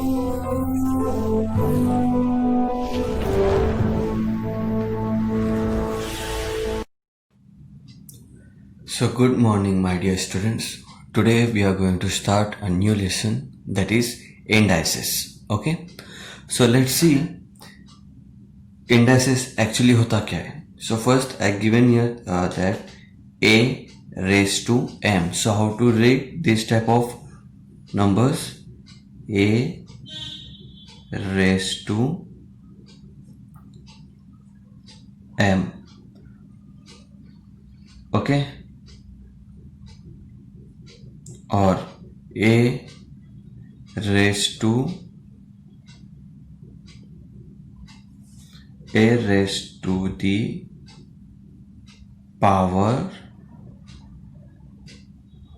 So good morning my dear students. Today we are going to start a new lesson, that is indices. Okay. So let's see indices actually hota kya hai. So first I given here that a raised to m. So how to write this type of numbers? A raised to m. Okay. और a raised to the power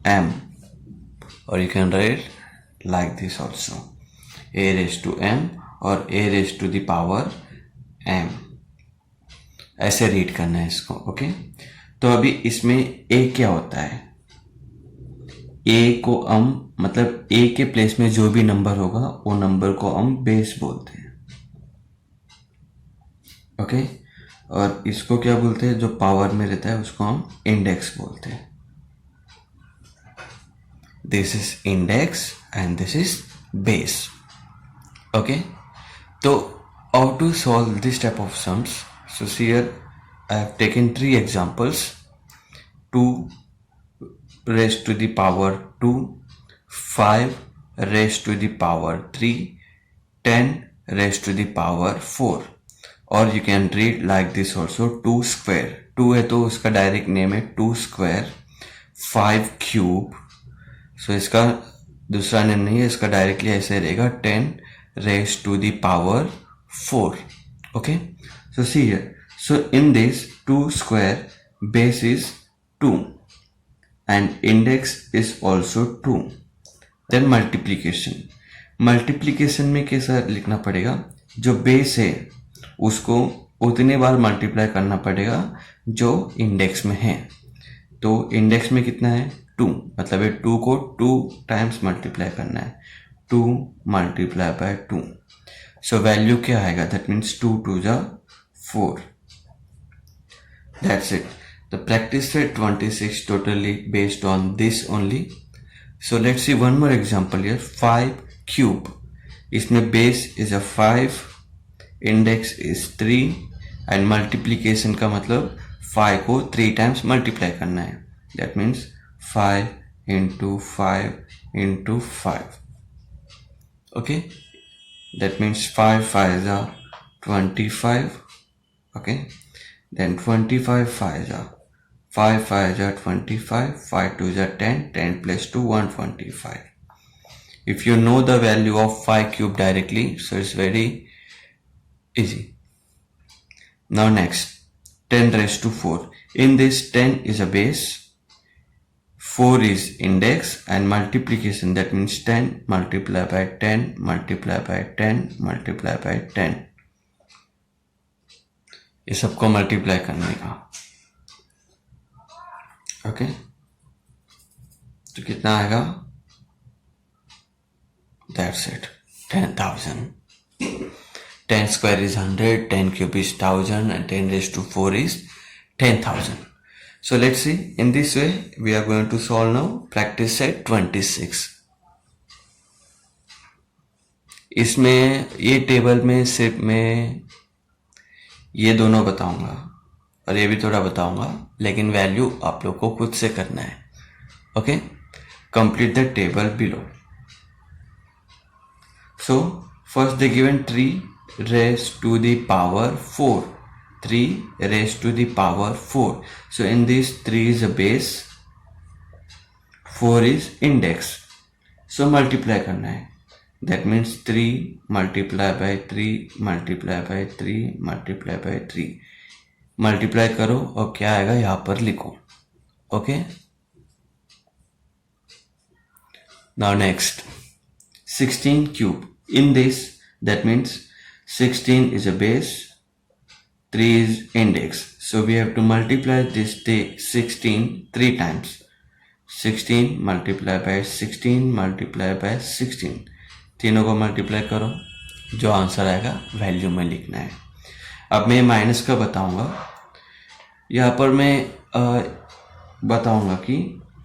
m, or you can write like this also, a raised to m और a raised to the power m, ऐसे read करना है इसको. Okay. तो अभी इसमें a क्या होता है? a को हम मतलब a के प्लेस में जो भी नंबर होगा वो नंबर को हम बेस बोलते हैं. ओके. और इसको क्या बोलते हैं? जो पावर में रहता है उसको हम इंडेक्स बोलते हैं. This is index and this is base. Okay. तो how to solve this type of sums? So here I have taken 3 examples: 2 raised to the power 2, 5 raised to the power 3, 10 raised to the power 4. और you can read like this also: 2 square, 2 है तो उसका direct name है 2 square, 5 cube. So इसका दूसरा name नहीं है, इसका डायरेक्टली ऐसे रहेगा 10 raised to the power 4. Okay. So see here. So in this 2 square, base is 2 and index is also 2. Then multiplication. Multiplication में कैसा लिखना पड़ेगा? जो बेस है उसको उतने बार मल्टीप्लाई करना पड़ेगा जो इंडेक्स में है. तो इंडेक्स में कितना है? 2. मतलब ये 2 को 2 टाइम्स मल्टीप्लाई करना है. 2 मल्टीप्लाई बाय 2. सो वैल्यू क्या आएगा? दैट मीन्स 2 2 जा 4. That's it. The practice set 26 totally based on this only. So let's see one more example here. 5 cube. इसमें base is a 5, index is 3 and multiplication का मतलब 5 को 3 times multiply करना है. That means 5 into 5 into 5. Okay. That means 5 5 are 25. Okay. Then 25 5 are 5 5 are 25, 5 2 are 10, 10 plus 2 125. If you know the value of 5 cube directly, so it's very easy. Now next, 10 raised to 4. In this 10 is a base, 4 is index and multiplication, that means 10 multiply by 10 multiply by 10 multiply by 10. ये सबको multiply करने का. Okay. तो कितना आएगा? That's it, 10,000. 10 square is 100, 10 cube is 1000 and 10 raised to 4 is 10,000. So let's see. In this way we are going to solve now practice set 26. इसमें ये table में सिर्फ मैं ये दोनों बताऊंगा और ये भी थोड़ा बताऊंगा, लेकिन वैल्यू आप लोग को खुद से करना है. Okay. Complete the table below. So first they given 3 raised to the power 4. 3 raised to the power 4. So in this 3 is a base, 4 is index. So multiply करना है. That means 3 multiply by 3 multiply by 3 multiply by 3. Multiply करो और क्या आएगा यहाँ पर लिखो. Okay. Now next, 16 cube. In this, that means 16 is a base, 3 is index. So we have to multiply this 16 3 times. 16 multiply by 16 multiply by 16. तीनों को multiply करो, जो आंसर आएगा वैल्यू में लिखना है। अब मैं माइनस का बताऊंगा। यहाँ पर मैं बताऊंगा कि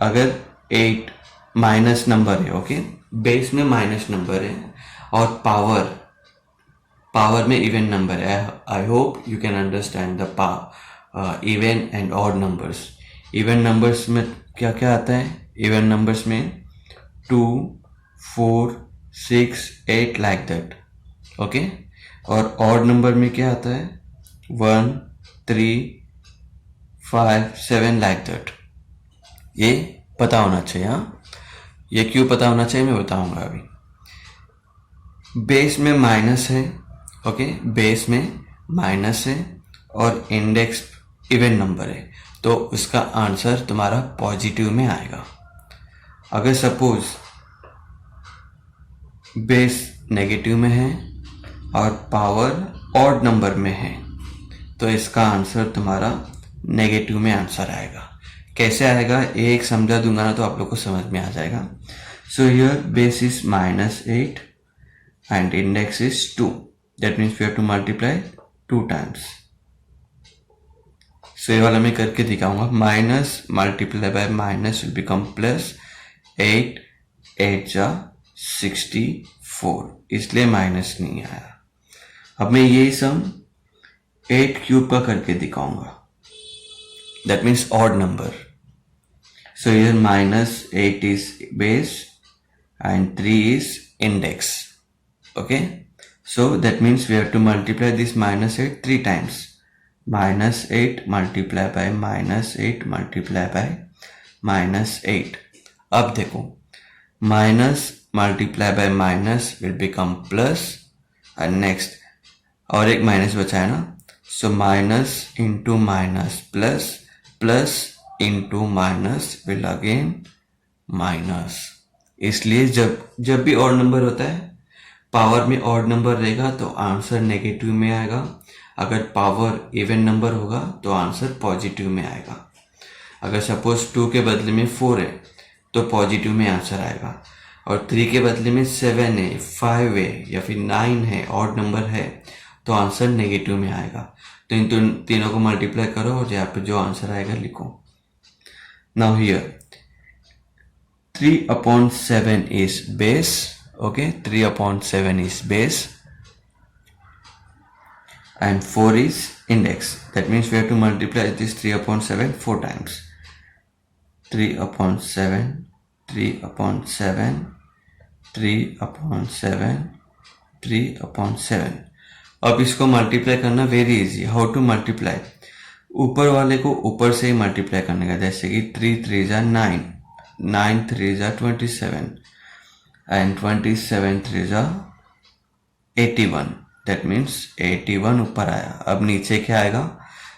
अगर 8 माइनस नंबर है, ओके, बेस में माइनस नंबर है और पावर में इवन नंबर है। I hope you can understand the even and odd numbers. Even numbers में क्या क्या आता है? इवन नंबर्स में 2, 4, 6, 8 लाइक दैट, ओके। और ऑड नंबर में क्या आता है? 1, 3, 5, 7 लाइक दैट। ये पता होना चाहिए। हाँ, ये क्यों पता होना चाहिए मैं बताऊंगा अभी। बेस में माइनस है, ओके, बेस में माइनस है और इंडेक्स इवन नंबर है, तो उसका आंसर तुम्हारा पॉजिटिव में आएगा। अगर सपोज बेस नेगेटिव में है और पावर ऑड नंबर में है, तो इसका आंसर तुम्हारा नेगेटिव में आंसर आएगा। कैसे आएगा ये एक समझा दूंगा ना, तो आप लोग को समझ में आ जाएगा। So here base is -8 and index is 2. That means we have to multiply 2 times. So ये वाला मैं करके दिखाऊंगा। Minus multiply by minus will become plus. 8 8 जा 64, इसलिए माइनस नहीं आया। अब मैं ये सम 8 क्यूब का करके दिखाऊंगा। That means odd number. So here -8 is base and 3 is index. Okay, so that means we have to multiply this -8 3 times. -8 multiply by -8 multiply by -8. अब देखो, minus multiply by minus will become plus, and next और एक minus बचा है ना, so minus into minus plus, plus into minus will again minus. इसलिए जब भी ऑड नंबर होता है, पावर में ऑड नंबर रहेगा तो आंसर नेगेटिव में आएगा। अगर पावर इवन नंबर होगा तो आंसर पॉजिटिव में आएगा। अगर सपोज 2 के बदले में 4 है तो पॉजिटिव में आंसर आएगा, और 3 के बदले में 7 है, 5 है या फिर 9 है, ऑड नंबर है, तो आंसर नेगेटिव में आएगा। तो इन तीनों को मल्टीप्लाई करो और यहाँ पे जो आंसर आएगा लिखो। Now here 3/7 is base. Okay, 3/7 is base and 4 is index. That means we have to multiply this 3/7 4 times. 3/7, 3/7, 3/7, 3/7। अब इसको मल्टीप्लाई करना very easy. How to multiply? ऊपर वाले को ऊपर से ही मल्टीप्लाई करने का, जैसे कि 3 3 जा 9, 9 3 जा 27 and 27 3 जा 81। That means 81 ऊपर आया। अब नीचे क्या आएगा?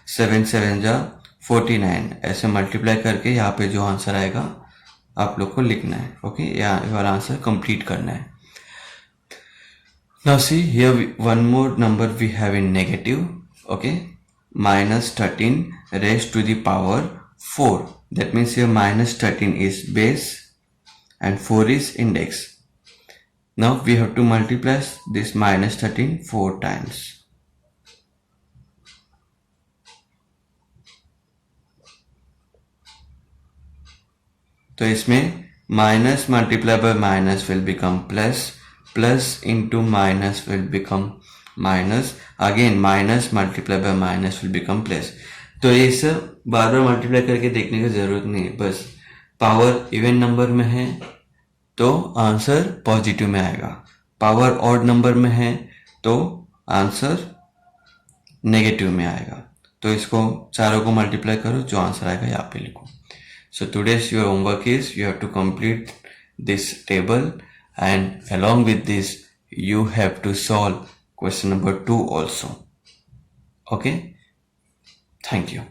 7 7 जा 49। ऐसे मल्टीप्लाई करके यहाँ पे जो आंसर आएगा आप लोग को लिखना है। ओके, यहाँ वाला आंसर कंप्लीट करना है। Now see here one more number we have in negative. Okay, -13 raised to the power 4. That means here -13 is base and 4 is index. Now we have to multiply this -13 4 times. तो इसमें minus multiply by minus will become plus, plus into minus will become minus, again minus multiply by minus will become plus. तो ये सब बार बार multiply करके देखने की जरूरत नहीं है, बस पावर इवन नंबर में है तो आंसर पॉजिटिव में आएगा, पावर ऑड नंबर में है तो आंसर नेगेटिव में आएगा। तो इसको चारों को मल्टीप्लाई करो, जो आंसर आएगा यहाँ पे लिखो। So today's your homework is you have to complete this table, and along with this you have to solve question number 2 also. Okay, thank you.